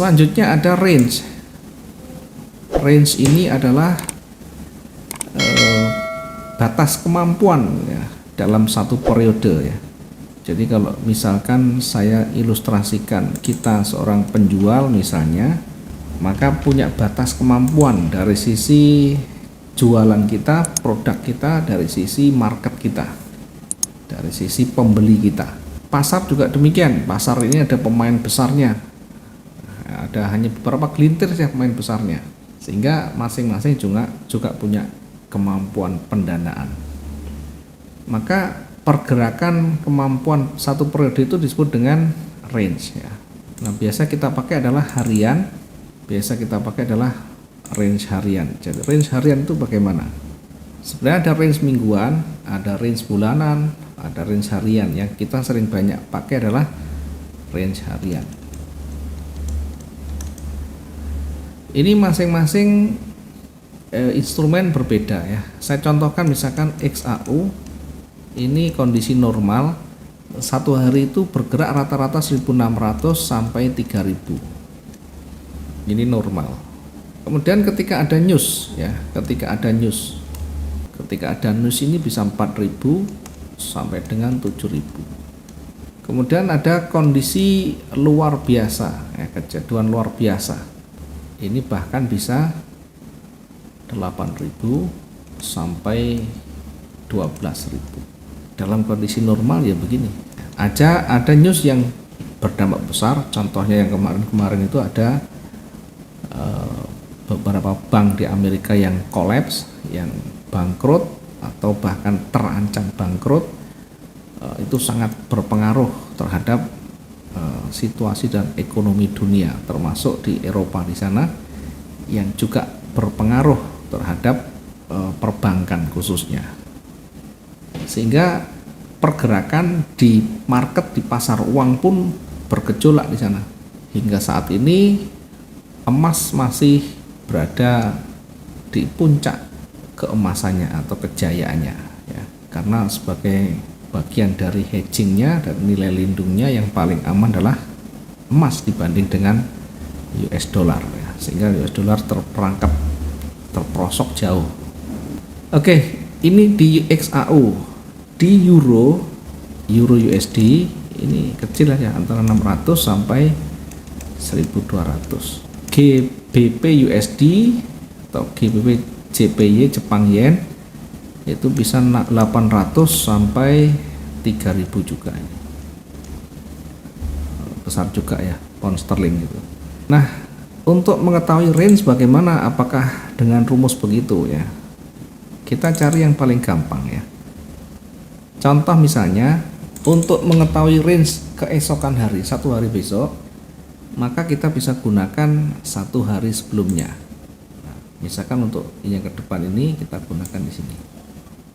Selanjutnya ada range. Range ini adalah batas kemampuan ya, dalam satu periode ya. Jadi kalau misalkan saya ilustrasikan, kita seorang penjual misalnya, maka punya batas kemampuan dari sisi jualan kita, produk kita, dari sisi market kita, dari sisi pembeli kita. Pasar juga demikian. Pasar ini ada pemain besarnya, ada hanya beberapa gelintir saja pemain besarnya, sehingga masing-masing juga punya kemampuan pendanaan. Maka pergerakan kemampuan satu periode itu disebut dengan range ya. Nah, biasa kita pakai adalah harian, biasa kita pakai adalah range harian. Jadi range harian itu bagaimana? Sebenarnya ada range mingguan, ada range bulanan, ada range harian. Yang kita sering banyak pakai adalah range harian. Ini masing-masing instrumen berbeda ya. Saya contohkan misalkan XAU. Ini kondisi normal, satu hari itu bergerak rata-rata 1.600 sampai 3.000. Ini normal. Kemudian ketika ada news ya, ketika ada news ini bisa 4.000 sampai dengan 7.000. Kemudian ada kondisi luar biasa ya, kejadian luar biasa. Ini bahkan bisa 8.000 sampai 12.000. Dalam kondisi normal ya begini. Ada news yang berdampak besar, contohnya yang kemarin itu ada beberapa bank di Amerika yang kolaps, yang bangkrut atau bahkan terancam bangkrut. Itu sangat berpengaruh terhadap situasi dan ekonomi dunia, termasuk di Eropa di sana, yang juga berpengaruh terhadap perbankan khususnya. Sehingga pergerakan di market, di pasar uang pun bergejolak di sana. Hingga saat ini emas masih berada di puncak keemasannya atau kejayaannya ya. Karena sebagai bagian dari hedgingnya dan nilai lindungnya yang paling aman adalah emas dibanding dengan US dollar ya. Sehingga US dollar terperosok jauh. Oke, ini di XAU. Di euro USD ini kecil aja, antara 600 sampai 1.200. GBP USD atau GBP JPY Jepang Yen itu bisa 800 sampai 3.000 juga. Besar juga ya pound sterling gitu. Nah, untuk mengetahui range bagaimana, apakah dengan rumus begitu ya? Kita cari yang paling gampang ya. Contoh misalnya, untuk mengetahui range keesokan hari, satu hari besok, maka kita bisa gunakan satu hari sebelumnya. Nah, misalkan untuk yang ke depan ini kita gunakan di sini.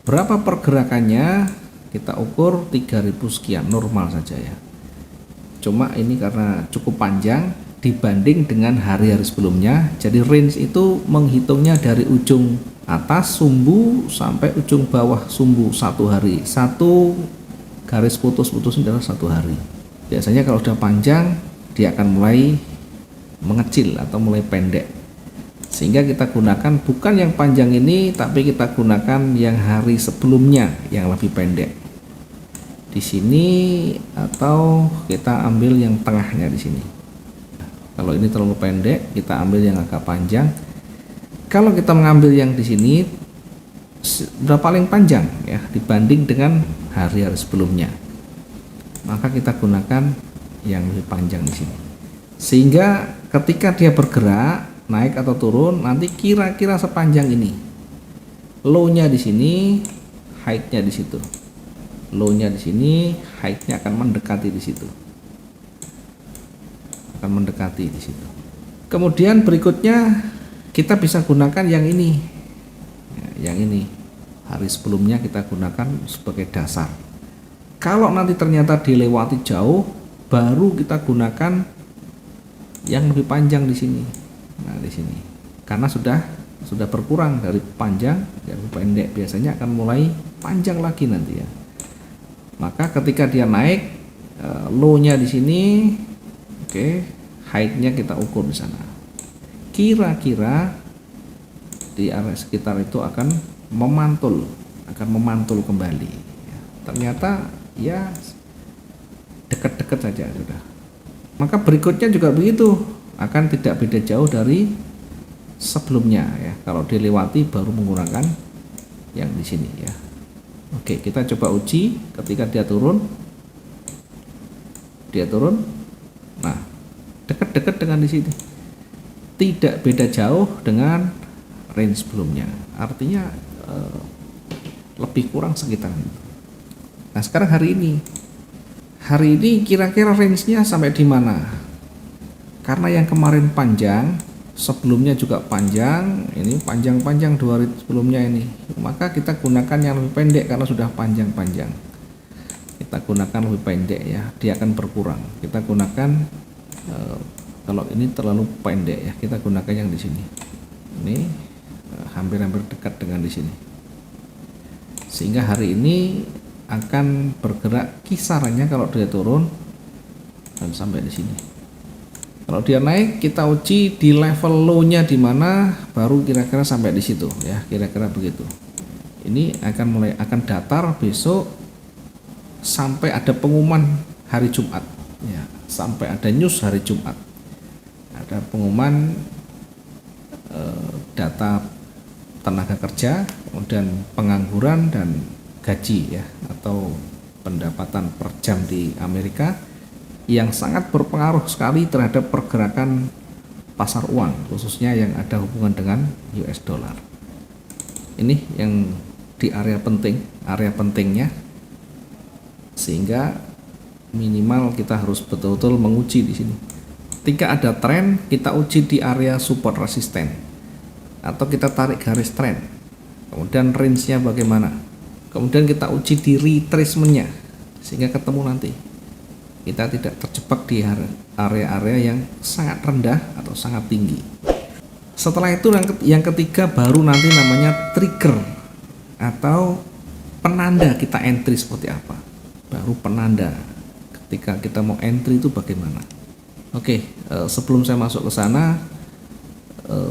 Berapa pergerakannya? Kita ukur 3.000 sekian, normal saja ya. Cuma ini karena cukup panjang dibanding dengan hari-hari sebelumnya, jadi range itu menghitungnya dari ujung atas sumbu sampai ujung bawah sumbu satu hari. Satu garis putus-putus adalah satu hari. Biasanya kalau sudah panjang dia akan mulai mengecil atau mulai pendek. Sehingga kita gunakan bukan yang panjang ini, tapi kita gunakan yang hari sebelumnya yang lebih pendek. Di sini atau kita ambil yang tengahnya di sini. Kalau ini terlalu pendek, kita ambil yang agak panjang. Kalau kita mengambil yang di sini sudah paling panjang ya dibanding dengan hari-hari sebelumnya, maka kita gunakan yang lebih panjang di sini. Sehingga ketika dia bergerak naik atau turun, nanti kira-kira sepanjang ini. Low-nya di sini, high-nya di situ. Low-nya di sini, high-nya akan mendekati di situ. Akan mendekati di situ. Kemudian berikutnya kita bisa gunakan yang ini ya, yang ini hari sebelumnya kita gunakan sebagai dasar. Kalau nanti ternyata dilewati jauh, baru kita gunakan yang lebih panjang di sini. Nah, di sini karena sudah berkurang dari panjang jadi pendek, biasanya akan mulai panjang lagi nanti ya. Maka ketika dia naik, low-nya di sini, oke, height-nya kita ukur di sana. Kira-kira di area sekitar itu akan memantul kembali. Ternyata ya dekat-dekat saja sudah. Maka berikutnya juga begitu, akan tidak beda jauh dari sebelumnya ya. Kalau dilewati baru menggunakan yang di sini ya. Oke, kita coba uji ketika dia turun. Nah, dekat-dekat dengan di sini. Tidak beda jauh dengan range sebelumnya. Artinya lebih kurang sekitar itu. Nah, sekarang hari ini kira-kira range-nya sampai di mana? Karena yang kemarin panjang, sebelumnya juga panjang, ini panjang-panjang 2 hari sebelumnya ini. Maka kita gunakan yang lebih pendek karena sudah panjang-panjang. Kita gunakan lebih pendek ya, dia akan berkurang. Kita gunakan kalau ini terlalu pendek ya, kita gunakan yang di sini. Ini hampir-hampir dekat dengan di sini. Sehingga hari ini akan bergerak kisarannya kalau dia turun dan sampai di sini. Kalau dia naik, kita uji di level low-nya di mana, baru kira-kira sampai di situ ya, kira-kira begitu. Ini akan datar besok sampai ada pengumuman hari Jumat ya, sampai ada news hari Jumat. Ada pengumuman data tenaga kerja, kemudian pengangguran dan gaji ya, atau pendapatan per jam di Amerika yang sangat berpengaruh sekali terhadap pergerakan pasar uang, khususnya yang ada hubungan dengan US dollar. Ini yang di area pentingnya, sehingga minimal kita harus betul-betul menguji di sini. Ketika ada tren, kita uji di area support resisten, atau kita tarik garis tren, kemudian range-nya bagaimana, kemudian kita uji di retracement-nya sehingga ketemu nanti. Kita tidak terjebak di area-area yang sangat rendah atau sangat tinggi. Setelah itu yang ketiga baru nanti namanya trigger atau penanda kita entry seperti apa. Baru penanda ketika kita mau entry itu bagaimana. Oke, sebelum saya masuk ke sana,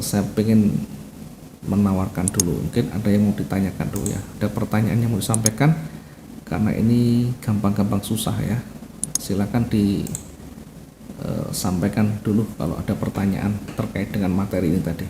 saya pengen menawarkan dulu, mungkin ada yang mau ditanyakan dulu ya, ada pertanyaan yang mau disampaikan, karena ini gampang-gampang susah ya. Silakan disampaikan dulu kalau ada pertanyaan terkait dengan materi ini tadi.